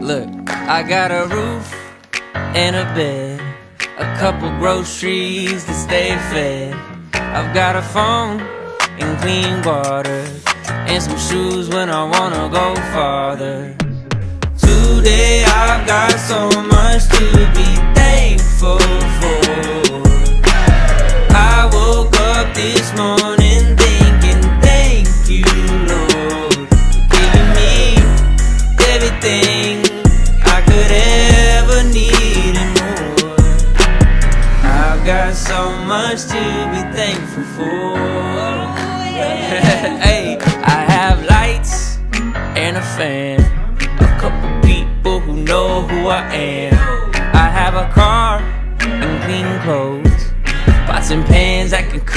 Look, I got a roof and a bed, a couple groceries to stay fed. I've got a phone and clean water, and some shoes when I wanna go farther. Today I've got so much to be thankful for. I woke up this morning thinking, thank you, Lord, for giving me everything I could ever need and more. I've got so much to be thankful for. Hey, I have lights and a fan, a couple people who know who I am. I have a car and clean clothes, pots and pans that can cook.